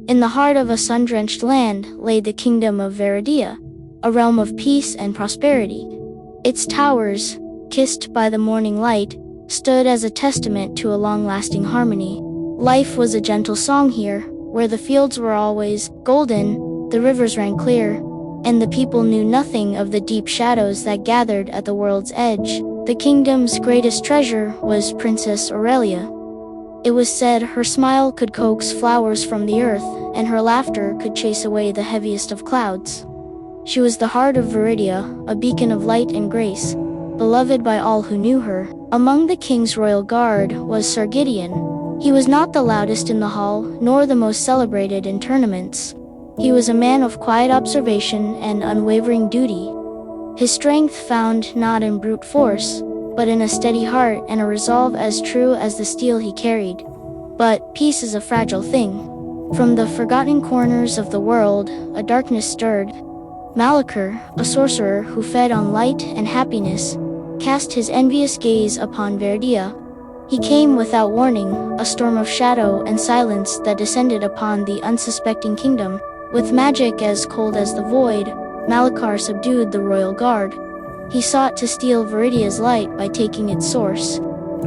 In the heart of a sun-drenched land lay the Kingdom of Veridia, a realm of peace and prosperity. Its towers, kissed by the morning light, stood as a testament to a long-lasting harmony. Life was a gentle song here, where the fields were always golden, the rivers ran clear, and the people knew nothing of the deep shadows that gathered at the world's edge. The kingdom's greatest treasure was Princess Aurelia. It was said her smile could coax flowers from the earth, and her laughter could chase away the heaviest of clouds. She was the heart of Veridia, a beacon of light and grace, beloved by all who knew her. Among the king's royal guard was Sir Gideon. He was not the loudest in the hall, nor the most celebrated in tournaments. He was a man of quiet observation and unwavering duty. His strength found not in brute force, but in a steady heart and a resolve as true as the steel he carried. But peace is a fragile thing. From the forgotten corners of the world, a darkness stirred. Malakor, a sorcerer who fed on light and happiness, cast his envious gaze upon Veridia. He came without warning, a storm of shadow and silence that descended upon the unsuspecting kingdom. With magic as cold as the void, Malakor subdued the royal guard. He sought to steal Veridia's light by taking its source.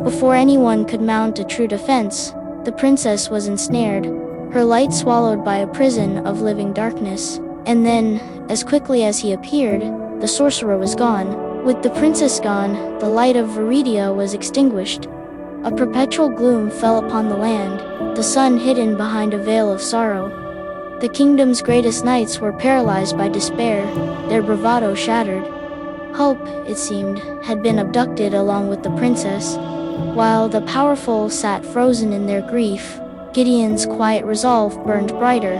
Before anyone could mount a true defense, the princess was ensnared, her light swallowed by a prison of living darkness. And then, as quickly as he appeared, the sorcerer was gone. With the princess gone, the light of Veridia was extinguished. A perpetual gloom fell upon the land, the sun hidden behind a veil of sorrow. The kingdom's greatest knights were paralyzed by despair, their bravado shattered. Hope, it seemed, had been abducted along with the princess. While the powerful sat frozen in their grief, Gideon's quiet resolve burned brighter.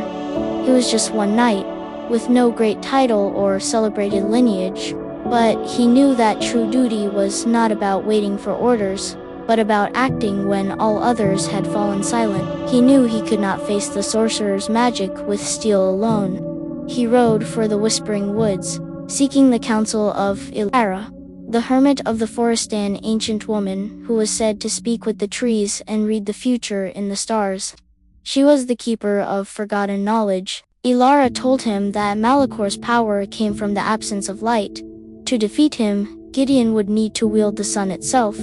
He was just one knight, with no great title or celebrated lineage, but he knew that true duty was not about waiting for orders, but about acting when all others had fallen silent. He knew he could not face the sorcerer's magic with steel alone. He rode for the Whispering Woods, seeking the counsel of Ilara, the hermit of the forest, an ancient woman who was said to speak with the trees and read the future in the stars. She was the keeper of forgotten knowledge. Ilara told him that Malakor's power came from the absence of light. To defeat him, Gideon would need to wield the sun itself.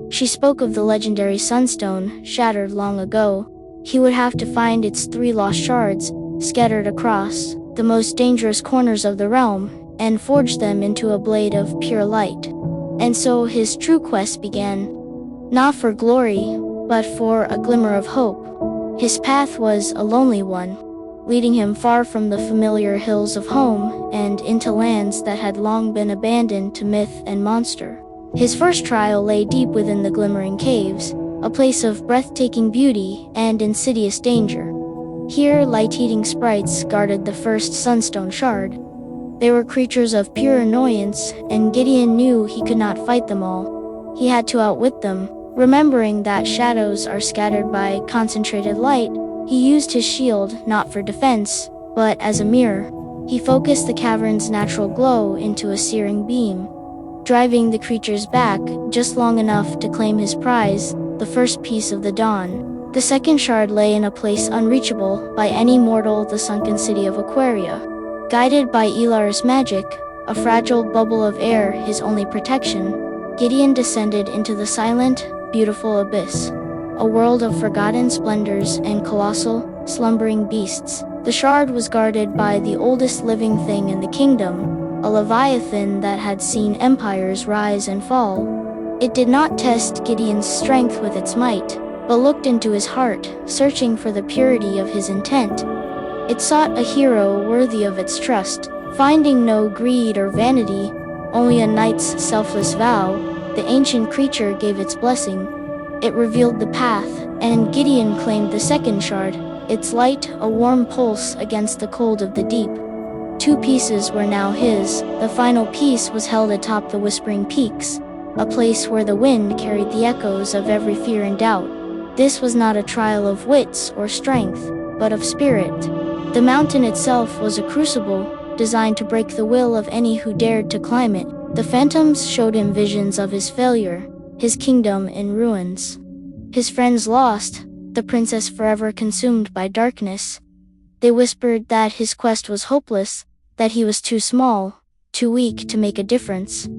She spoke of the legendary Sunstone, shattered long ago. He would have to find its 3 lost shards, scattered across the most dangerous corners of the realm, and forge them into a blade of pure light. And so his true quest began, not for glory, but for a glimmer of hope. His path was a lonely one, leading him far from the familiar hills of home and into lands that had long been abandoned to myth and monster. His first trial lay deep within the glimmering caves, a place of breathtaking beauty and insidious danger. Here, light-eating sprites guarded the first Sunstone shard. They were creatures of pure annoyance, and Gideon knew he could not fight them all. He had to outwit them. Remembering that shadows are scattered by concentrated light, he used his shield not for defense, but as a mirror. He focused the cavern's natural glow into a searing beam, driving the creatures back just long enough to claim his prize, the first piece of the dawn. The second shard lay in a place unreachable by any mortal, the sunken city of Aquaria. Guided by Ilara's magic, a fragile bubble of air his only protection, Gideon descended into the silent, beautiful abyss, a world of forgotten splendors and colossal, slumbering beasts. The shard was guarded by the oldest living thing in the kingdom, a leviathan that had seen empires rise and fall. It did not test Gideon's strength with its might, but looked into his heart, searching for the purity of his intent. It sought a hero worthy of its trust, finding no greed or vanity, only a knight's selfless vow. The ancient creature gave its blessing. It revealed the path, and Gideon claimed the second shard, its light a warm pulse against the cold of the deep. 2 pieces were now his. The final piece was held atop the Whispering Peaks, a place where the wind carried the echoes of every fear and doubt. This was not a trial of wits or strength, but of spirit. The mountain itself was a crucible, designed to break the will of any who dared to climb it. The phantoms showed him visions of his failure, his kingdom in ruins, his friends lost, the princess forever consumed by darkness. They whispered that his quest was hopeless, that he was too small, too weak to make a difference.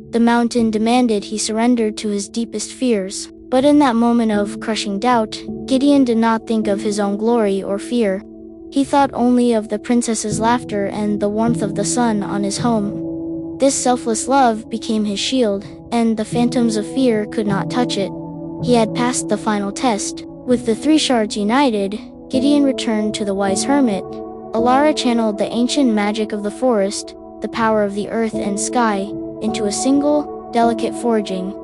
The mountain demanded he surrendered to his deepest fears. But in that moment of crushing doubt, Gideon did not think of his own glory or fear. He thought only of the princess's laughter and the warmth of the sun on his home. This selfless love became his shield, and the phantoms of fear could not touch it. He had passed the final test. With the three shards united, Gideon returned to the wise hermit. Alara channeled the ancient magic of the forest, the power of the earth and sky, into a single, delicate forging.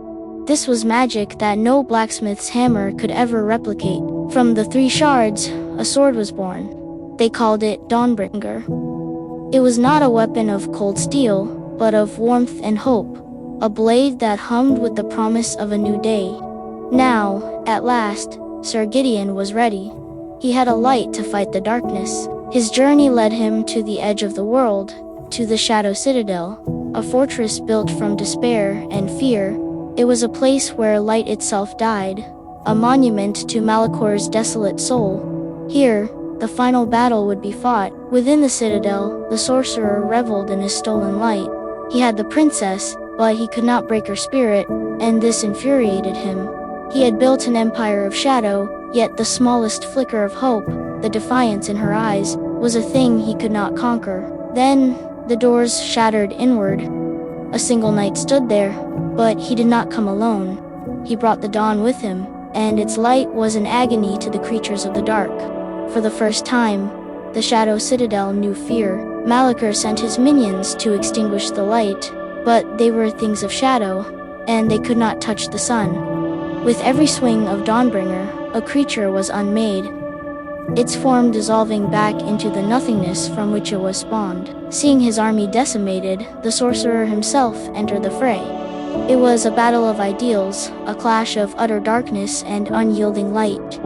This was magic that no blacksmith's hammer could ever replicate. From the three shards, a sword was born. They called it Dawnbringer. It was not a weapon of cold steel, but of warmth and hope, a blade that hummed with the promise of a new day. Now, at last, Sir Gideon was ready. He had a light to fight the darkness. His journey led him to the edge of the world, to the Shadow Citadel, a fortress built from despair and fear. It was a place where light itself died, a monument to Malakor's desolate soul. Here, the final battle would be fought. Within the citadel, the sorcerer reveled in his stolen light. He had the princess, but he could not break her spirit, and this infuriated him. He had built an empire of shadow, yet the smallest flicker of hope, the defiance in her eyes, was a thing he could not conquer. Then, the doors shattered inward. A single knight stood there, but he did not come alone. He brought the dawn with him, and its light was an agony to the creatures of the dark. For the first time, the Shadow Citadel knew fear. Malakor sent his minions to extinguish the light, but they were things of shadow, and they could not touch the sun. With every swing of Dawnbringer, a creature was unmade, its form dissolving back into the nothingness from which it was spawned. Seeing his army decimated, the sorcerer himself entered the fray. It was a battle of ideals, a clash of utter darkness and unyielding light.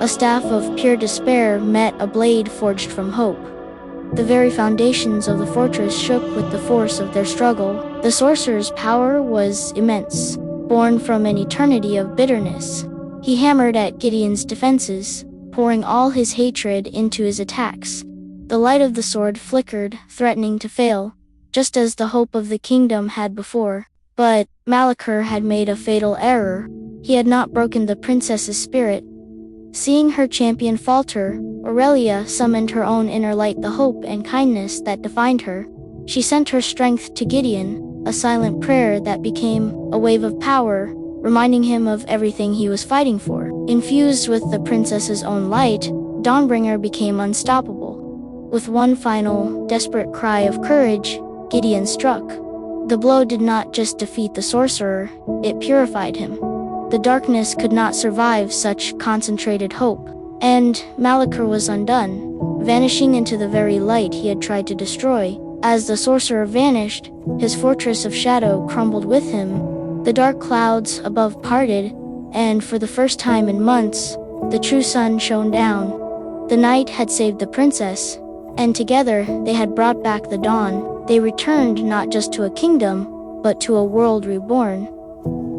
A staff of pure despair met a blade forged from hope. The very foundations of the fortress shook with the force of their struggle. The sorcerer's power was immense, born from an eternity of bitterness. He hammered at Gideon's defenses, pouring all his hatred into his attacks. The light of the sword flickered, threatening to fail, just as the hope of the kingdom had before. But Malakor had made a fatal error. He had not broken the princess's spirit. Seeing her champion falter, Aurelia summoned her own inner light, the hope and kindness that defined her. She sent her strength to Gideon, a silent prayer that became a wave of power, reminding him of everything he was fighting for. Infused with the princess's own light, Dawnbringer became unstoppable. With one final, desperate cry of courage, Gideon struck. The blow did not just defeat the sorcerer, it purified him. The darkness could not survive such concentrated hope, and Malakor was undone, vanishing into the very light he had tried to destroy. As the sorcerer vanished, his fortress of shadow crumbled with him. The dark clouds above parted, and for the first time in months, the true sun shone down. The night had saved the princess, and together they had brought back the dawn. They returned not just to a kingdom, but to a world reborn.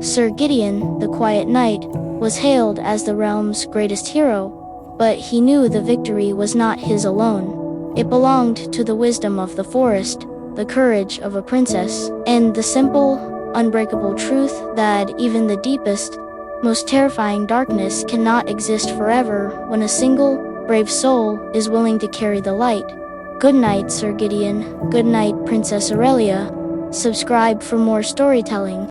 Sir Gideon, the quiet knight, was hailed as the realm's greatest hero, but he knew the victory was not his alone. It belonged to the wisdom of the forest, the courage of a princess, and the simple, unbreakable truth that even the deepest, most terrifying darkness cannot exist forever when a single, brave soul is willing to carry the light. Good night, Sir Gideon. Good night, Princess Aurelia. Subscribe for more storytelling.